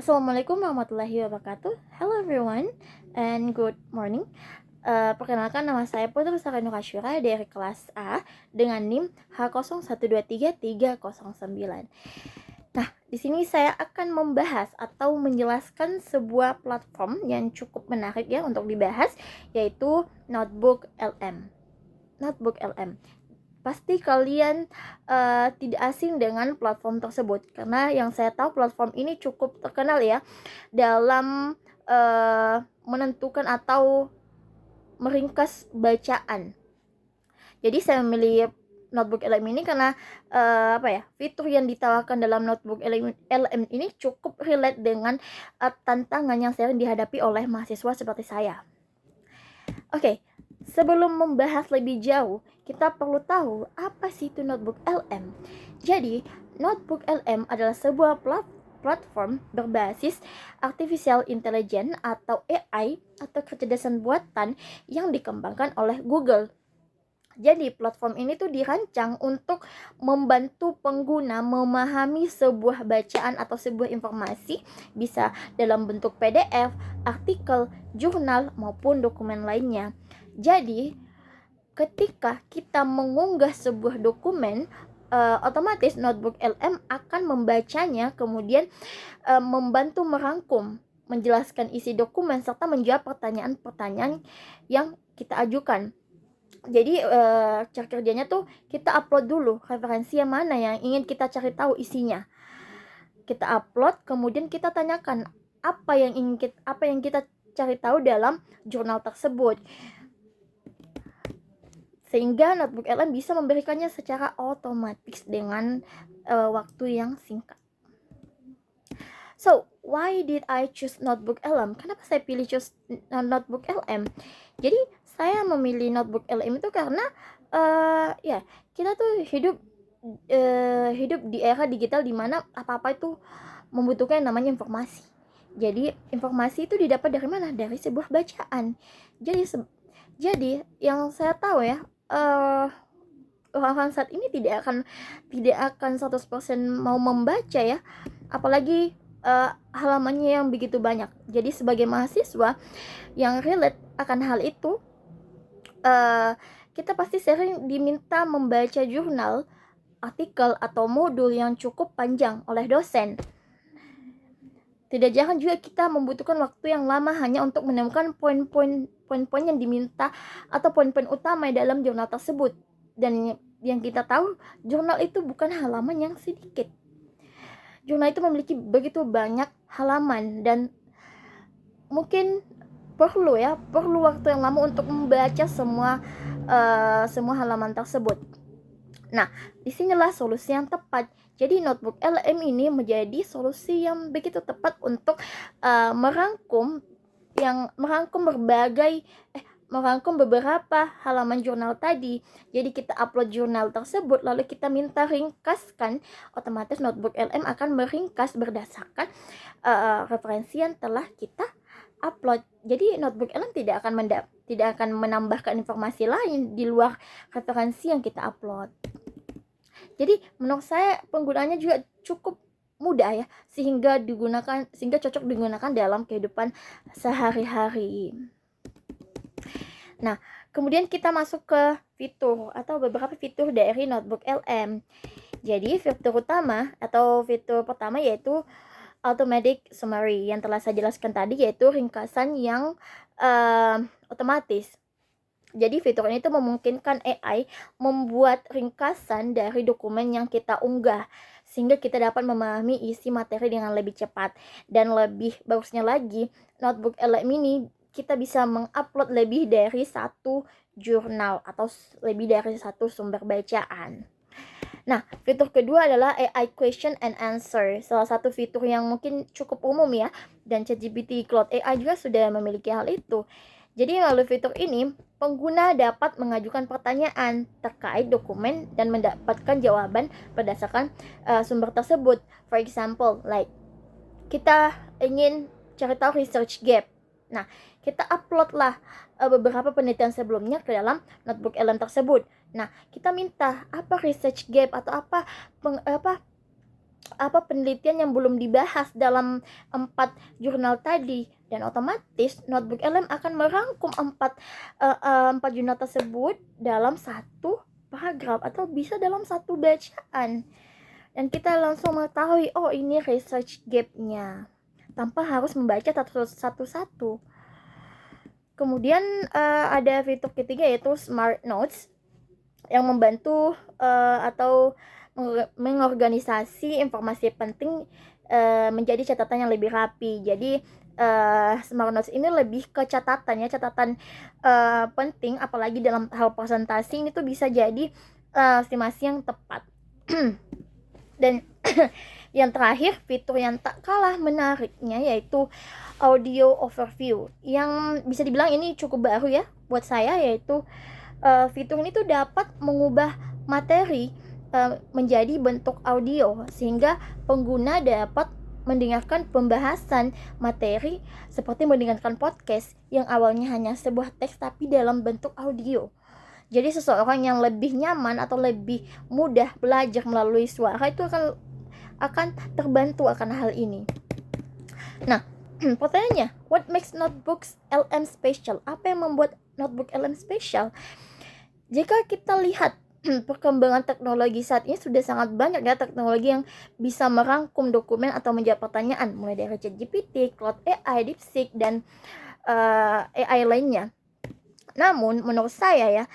Assalamualaikum warahmatullahi wabarakatuh. Hello everyone and good morning. Perkenalkan, nama saya Putri Sarenu Kasyura dari kelas A dengan NIM H01233309. Nah, di sini saya akan membahas atau menjelaskan sebuah platform yang cukup menarik ya untuk dibahas, yaitu Notebook LM. Notebook LM. Pasti kalian tidak asing dengan platform tersebut, karena yang saya tahu platform ini cukup terkenal ya dalam menentukan atau meringkas bacaan. Jadi saya memilih Notebook LM ini karena fitur yang ditawarkan dalam Notebook LM ini cukup relate dengan tantangan yang sering dihadapi oleh mahasiswa seperti saya. Oke, sebelum membahas lebih jauh, kita perlu tahu apa sih itu Notebook LM. Jadi, Notebook LM adalah sebuah platform berbasis artificial intelligence atau AI atau kecerdasan buatan yang dikembangkan oleh Google. Jadi platform ini tuh dirancang untuk membantu pengguna memahami sebuah bacaan atau sebuah informasi, bisa dalam bentuk PDF, artikel, jurnal, maupun dokumen lainnya. Jadi ketika kita mengunggah sebuah dokumen, otomatis Notebook LM akan membacanya, kemudian membantu merangkum, menjelaskan isi dokumen, serta menjawab pertanyaan-pertanyaan yang kita ajukan. Jadi cara kerjanya tuh kita upload dulu referensi yang mana yang ingin kita cari tahu isinya. Kita upload, kemudian kita tanyakan apa yang kita cari tahu dalam jurnal tersebut. Sehingga Notebook LM bisa memberikannya secara otomatis dengan waktu yang singkat. So, why did I choose Notebook LM? Kenapa saya pilih Notebook LM? Jadi saya memilih Notebook LM itu karena kita tuh hidup di era digital di mana apa-apa itu membutuhkan yang namanya informasi. Jadi informasi itu didapat dari mana? Dari sebuah bacaan. Jadi yang saya tahu ya, orang-orang saat ini tidak akan 100% mau membaca ya, apalagi halamannya yang begitu banyak. Jadi sebagai mahasiswa yang relate akan hal itu, kita pasti sering diminta membaca jurnal, artikel, atau modul yang cukup panjang oleh dosen. Tidak jarang juga kita membutuhkan waktu yang lama hanya untuk menemukan poin-poin yang diminta atau poin-poin utama dalam jurnal tersebut. Dan yang kita tahu, jurnal itu bukan halaman yang sedikit. Jurnal itu memiliki begitu banyak halaman dan mungkin perlu waktu yang lama untuk membaca semua halaman tersebut. Nah, disinilah solusi yang tepat. Jadi Notebook LM ini menjadi solusi yang begitu tepat untuk merangkum beberapa halaman jurnal tadi. Jadi kita upload jurnal tersebut, lalu kita minta ringkaskan, otomatis Notebook LM akan meringkas berdasarkan referensi yang telah kita upload. Jadi Notebook LM tidak akan menambahkan informasi lain di luar referensi yang kita upload. Jadi menurut saya penggunaannya juga cukup mudah ya, sehingga cocok digunakan dalam kehidupan sehari-hari. Nah, kemudian kita masuk ke fitur atau beberapa fitur dari Notebook LM. Jadi fitur pertama yaitu automatic summary yang telah saya jelaskan tadi, yaitu ringkasan yang otomatis. Jadi fitur ini tuh memungkinkan AI membuat ringkasan dari dokumen yang kita unggah, sehingga kita dapat memahami isi materi dengan lebih cepat. Dan lebih bagusnya lagi, Notebook LM ini kita bisa mengupload lebih dari satu jurnal atau lebih dari satu sumber bacaan. Nah, fitur kedua adalah AI question and answer. Salah satu fitur yang mungkin cukup umum ya, dan ChatGPT Cloud AI juga sudah memiliki hal itu. Jadi melalui fitur ini, pengguna dapat mengajukan pertanyaan terkait dokumen dan mendapatkan jawaban berdasarkan sumber tersebut. For example, like kita ingin cari tahu research gap. Nah, kita uploadlah beberapa penelitian sebelumnya ke dalam Notebook LM tersebut. Nah, kita minta apa research gap atau apa apa penelitian yang belum dibahas dalam 4 jurnal tadi, dan otomatis notebook LM akan merangkum 4 jurnal tersebut dalam satu paragraf atau bisa dalam satu bacaan, dan kita langsung mengetahui oh ini research gap-nya tanpa harus membaca satu-satu. Kemudian ada fitur ketiga yaitu Smart Notes yang membantu atau mengorganisasi informasi penting menjadi catatan yang lebih rapi. Jadi Smart Notes ini lebih ke catatan penting, apalagi dalam hal presentasi ini tuh bisa jadi estimasi yang tepat. Dan yang terakhir, fitur yang tak kalah menariknya yaitu audio overview, yang bisa dibilang ini cukup baru ya buat saya, yaitu fitur ini tuh dapat mengubah materi menjadi bentuk audio sehingga pengguna dapat mendengarkan pembahasan materi seperti mendengarkan podcast yang awalnya hanya sebuah teks tapi dalam bentuk audio. Jadi seseorang yang lebih nyaman atau lebih mudah belajar melalui suara itu akan terbantu akan hal ini. Nah, pertanyaannya, what makes notebooks LM special? Apa yang membuat notebook LM special? Jika kita lihat perkembangan teknologi saat ini, sudah sangat banyak ya teknologi yang bisa merangkum dokumen atau menjawab pertanyaan, mulai dari ChatGPT, Claude AI, DeepSeek, dan AI lainnya. Namun menurut saya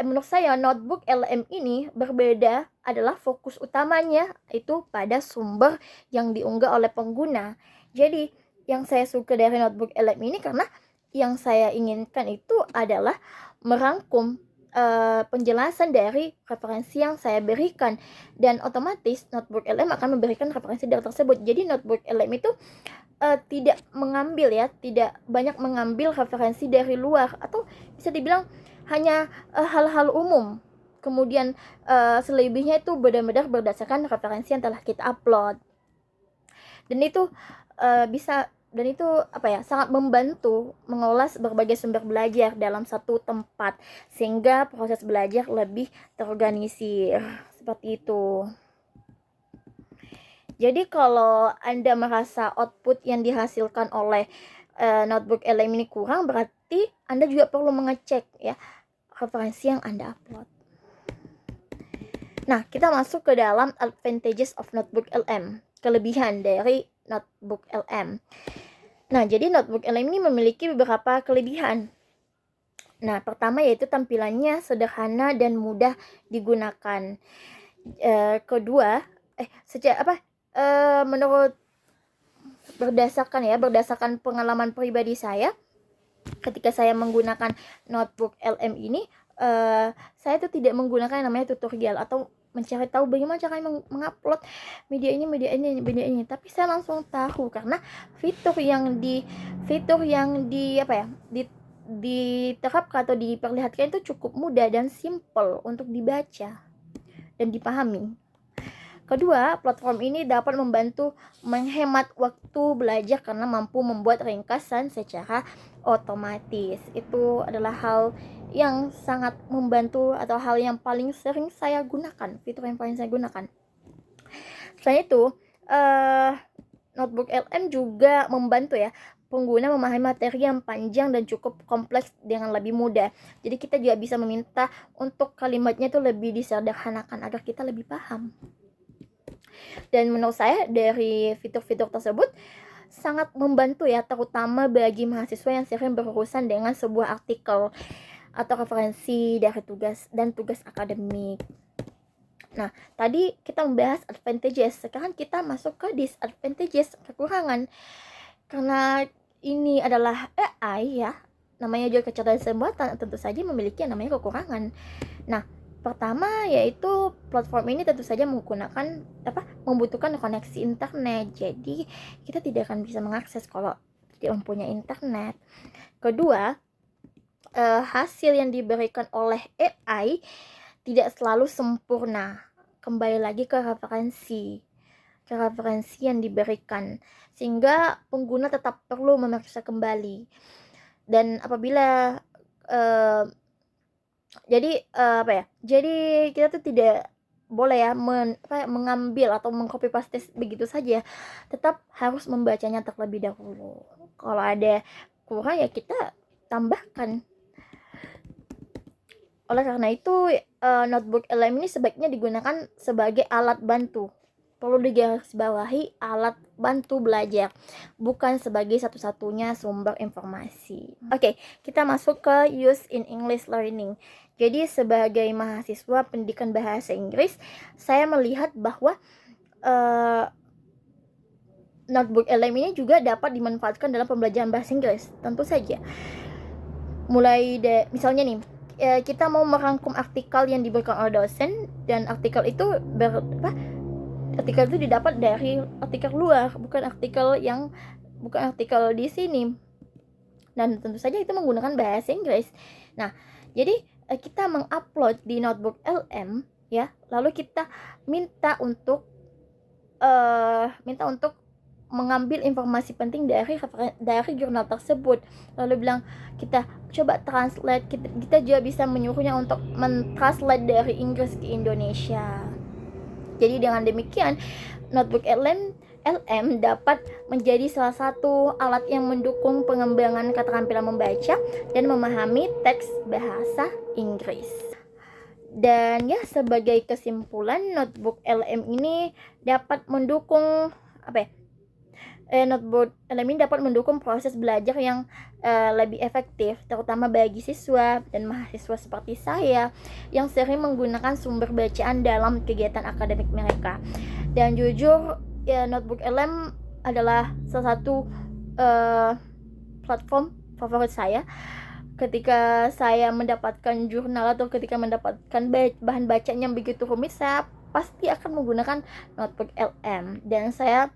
menurut saya notebook LM ini berbeda, adalah fokus utamanya itu pada sumber yang diunggah oleh pengguna. Jadi yang saya suka dari notebook LM ini karena yang saya inginkan itu adalah merangkum penjelasan dari referensi yang saya berikan, dan otomatis notebook LM akan memberikan referensi dari tersebut. Jadi notebook LM itu tidak banyak mengambil referensi dari luar, atau bisa dibilang hanya hal-hal umum. Kemudian selebihnya itu benar-benar berdasarkan referensi yang telah kita upload. Dan itu sangat membantu mengolah berbagai sumber belajar dalam satu tempat sehingga proses belajar lebih terorganisir. Seperti itu. Jadi kalau Anda merasa output yang dihasilkan oleh notebook LM ini kurang, berarti Anda juga perlu mengecek ya referensi yang Anda upload. Nah, kita masuk ke dalam advantages of notebook LM, kelebihan dari notebook LM. Nah, jadi notebook LM ini memiliki beberapa kelebihan. Nah, pertama yaitu tampilannya sederhana dan mudah digunakan. Kedua, menurut berdasarkan pengalaman pribadi saya, ketika saya menggunakan notebook LM ini, saya tuh tidak menggunakan yang namanya tutorial atau mencari tahu bagaimana cara mengupload media ini, tapi saya langsung tahu karena fitur yang diterapkan atau diperlihatkan itu cukup mudah dan simple untuk dibaca dan dipahami. Kedua, platform ini dapat membantu menghemat waktu belajar karena mampu membuat ringkasan secara otomatis. Itu adalah hal yang sangat membantu atau hal yang paling sering saya gunakan, fitur yang paling saya gunakan. Selain itu, notebook LM juga membantu ya pengguna memahami materi yang panjang dan cukup kompleks dengan lebih mudah. Jadi kita juga bisa meminta untuk kalimatnya itu lebih disederhanakan agar kita lebih paham. Dan menurut saya dari fitur-fitur tersebut sangat membantu ya, terutama bagi mahasiswa yang sering berurusan dengan sebuah artikel atau referensi dari tugas akademik. Nah, tadi kita membahas advantages, sekarang kita masuk ke disadvantages, kekurangan. Karena ini adalah AI ya, namanya juga kecerdasan buatan, tentu saja memiliki yang namanya kekurangan. Nah, pertama yaitu platform ini tentu saja membutuhkan koneksi internet. Jadi kita tidak akan bisa mengakses kalau tidak mempunyai internet. Kedua, hasil yang diberikan oleh AI tidak selalu sempurna. Kembali lagi ke referensi yang diberikan, sehingga pengguna tetap perlu memeriksa kembali. Dan apabila jadi kita tuh tidak boleh ya mengambil atau mengcopy paste begitu saja, tetap harus membacanya terlebih dahulu. Kalau ada kurang ya kita tambahkan. Oleh karena itu, notebook LM ini sebaiknya digunakan sebagai alat bantu. Perlu digarisbawahi, alat bantu belajar, bukan sebagai satu-satunya sumber informasi. Oke, kita masuk ke use in English learning. Jadi sebagai mahasiswa pendidikan bahasa Inggris, saya melihat bahwa notebook LM ini juga dapat dimanfaatkan dalam pembelajaran bahasa Inggris. Tentu saja. Misalnya nih, kita mau merangkum artikel yang diberikan oleh dosen, dan artikel itu didapat dari artikel luar, bukan artikel di sini, dan tentu saja itu menggunakan bahasa Inggris. Nah, jadi kita mengupload di notebook LM ya, lalu kita minta untuk mengambil informasi penting dari jurnal tersebut, lalu bilang kita coba translate. Kita juga bisa menyuruhnya untuk mentranslate dari Inggris ke Indonesia. Jadi dengan demikian, notebook LM dapat menjadi salah satu alat yang mendukung pengembangan keterampilan membaca dan memahami teks bahasa Inggris. Dan ya, sebagai kesimpulan, notebook LM ini dapat mendukung notebook LM ini dapat mendukung proses belajar yang lebih efektif, terutama bagi siswa dan mahasiswa seperti saya yang sering menggunakan sumber bacaan dalam kegiatan akademik mereka. Dan jujur, ya, notebook LM adalah salah satu platform favorit saya. Ketika saya mendapatkan jurnal atau ketika mendapatkan bahan bacaan yang begitu rumit, saya pasti akan menggunakan notebook LM. Dan saya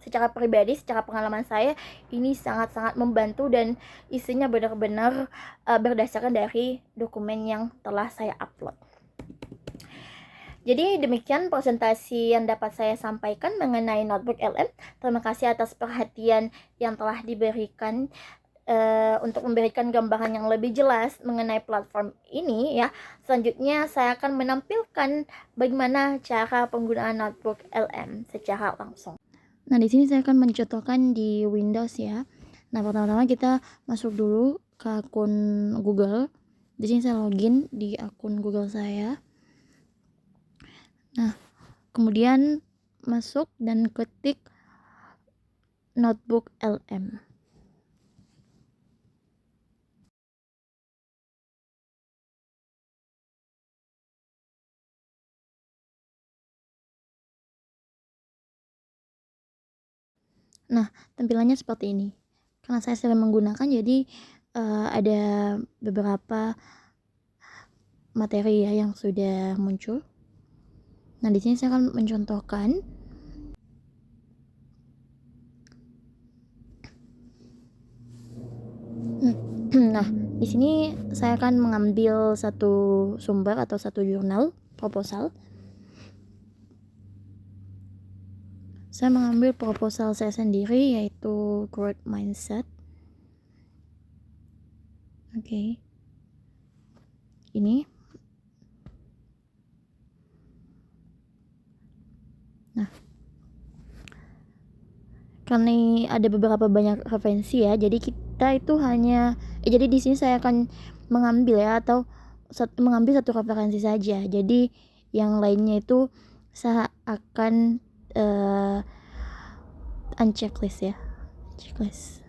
secara pribadi, secara pengalaman saya, ini sangat-sangat membantu dan isinya benar-benar berdasarkan dari dokumen yang telah saya upload. Jadi demikian presentasi yang dapat saya sampaikan mengenai notebook LM. Terima kasih atas perhatian yang telah diberikan untuk memberikan gambaran yang lebih jelas mengenai platform ini ya. Selanjutnya saya akan menampilkan bagaimana cara penggunaan notebook LM secara langsung. Nah, di sini saya akan mencontohkan di Windows ya. Nah, pertama-tama kita masuk dulu ke akun Google. Di sini saya login di akun Google saya. Nah, kemudian masuk dan ketik notebook LM. Nah, tampilannya seperti ini. Karena saya sering menggunakan, jadi ada beberapa materi ya yang sudah muncul. Nah, di sini saya akan mencontohkan. Nah, di sini saya akan mengambil satu sumber atau satu jurnal proposal. Saya mengambil proposal saya sendiri, yaitu Growth Mindset. Oke. Ini. Nah, karena ada beberapa banyak referensi ya, jadi kita itu hanya jadi di sini saya akan mengambil ya, atau mengambil satu referensi saja. Jadi yang lainnya itu saya akan unchecklist ya, checklist.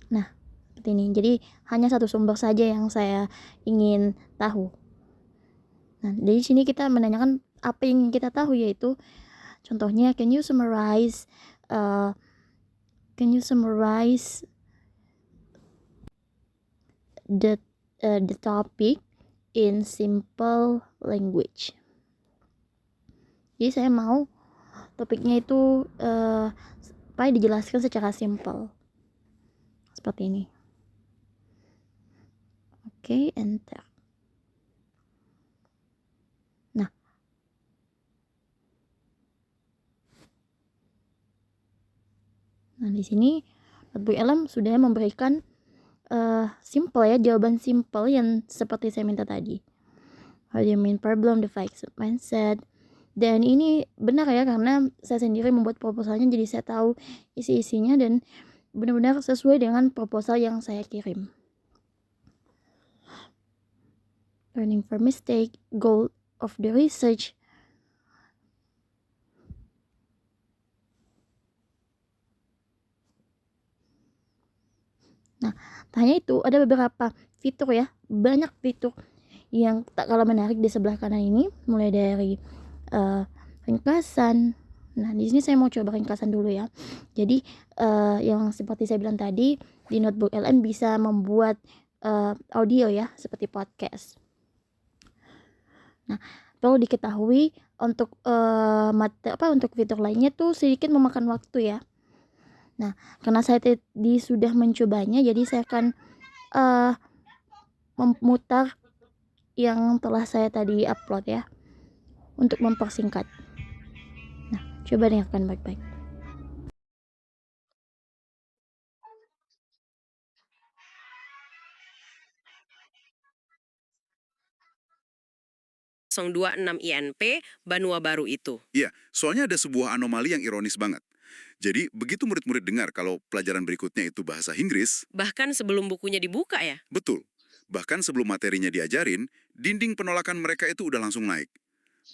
Nah, seperti ini. Jadi hanya satu sumber saja yang saya ingin tahu. Nah, dari sini kita menanyakan apa yang ingin kita tahu, yaitu contohnya, can you summarize the topic in simple language. Jadi saya mau topiknya itu dijelaskan secara simple. Seperti ini. Oke, enter. Nah, di sini notebook LM sudah memberikan simple ya, jawaban simple yang seperti saya minta tadi. How do you mean problem, the fixed mindset. Dan ini benar ya, karena saya sendiri membuat proposalnya, jadi saya tahu isi-isinya dan benar-benar sesuai dengan proposal yang saya kirim. Learning from mistake, goal of the research. Nah, tanya itu ada beberapa fitur ya, banyak fitur yang tak kalah menarik di sebelah kanan ini, mulai dari ringkasan. Nah, di sini saya mau coba ringkasan dulu ya. Jadi yang seperti saya bilang tadi, di Notebook LM bisa membuat audio ya, seperti podcast. Nah, perlu diketahui untuk untuk fitur lainnya tuh sedikit memakan waktu ya. Nah, karena saya tadi sudah mencobanya, jadi saya akan memutar yang telah saya tadi upload ya, untuk mempersingkat. Nah, coba dengarkan baik-baik. INP Banua Baru itu. Iya, soalnya ada sebuah anomali yang ironis banget. Jadi, begitu murid-murid dengar kalau pelajaran berikutnya itu bahasa Inggris, Bahkan sebelum bukunya dibuka ya. betul. Bahkan sebelum materinya diajarin, dinding penolakan mereka itu udah langsung naik.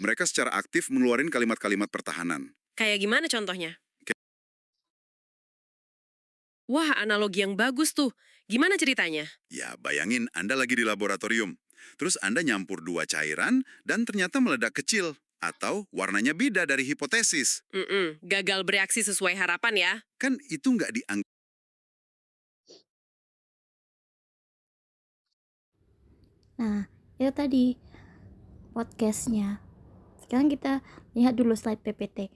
Mereka secara aktif mengeluarin kalimat-kalimat pertahanan. Kayak gimana contohnya? Wah, analogi yang bagus tuh. Gimana ceritanya? Ya, bayangin Anda lagi di laboratorium. Terus Anda nyampur dua cairan dan ternyata meledak kecil. Atau warnanya beda dari hipotesis. Gagal bereaksi sesuai harapan ya. Kan itu nggak dianggap. Nah, itu tadi podcastnya. Sekarang kita lihat dulu slide PPT.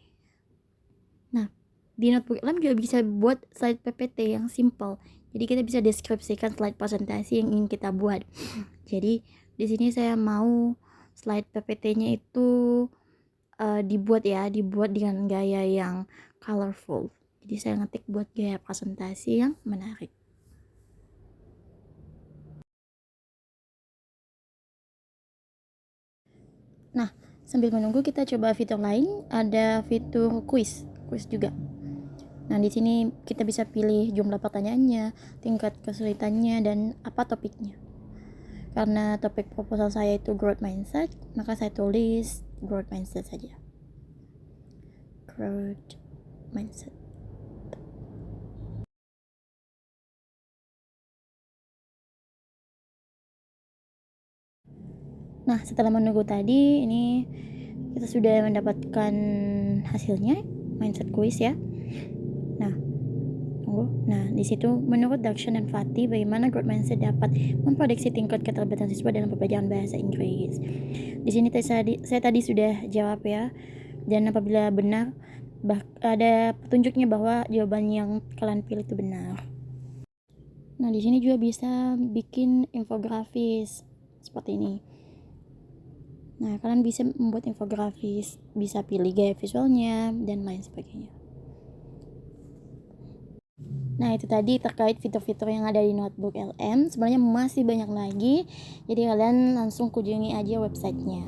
Nah, di Notebook LM juga bisa buat slide PPT yang simple. Jadi kita bisa deskripsikan slide presentasi yang ingin kita buat. Jadi di sini saya mau slide PPT-nya itu dibuat dengan gaya yang colorful. Jadi saya ngetik buat gaya presentasi yang menarik. Nah, sambil menunggu kita coba fitur lain, ada fitur quiz juga. Nah, di sini kita bisa pilih jumlah pertanyaannya, tingkat kesulitannya, dan apa topiknya. Karena topik proposal saya itu growth mindset, maka saya tulis growth mindset saja. Growth mindset. Nah, setelah menunggu tadi, ini kita sudah mendapatkan hasilnya, mindset quiz ya. Nah, tunggu. Nah, di situ menurut Dakshan dan Fatih, bagaimana growth mindset dapat memprediksi tingkat keterlibatan siswa dalam pembelajaran bahasa Inggris. Di sini saya tadi sudah jawab ya. Dan apabila benar, ada petunjuknya bahwa jawaban yang kalian pilih itu benar. Nah, di sini juga bisa bikin infografis seperti ini. Nah, kalian bisa membuat infografis, bisa pilih gaya visualnya, dan lain sebagainya. Nah, itu tadi terkait fitur-fitur yang ada di Notebook LM. Sebenarnya masih banyak lagi, jadi kalian langsung kunjungi aja websitenya.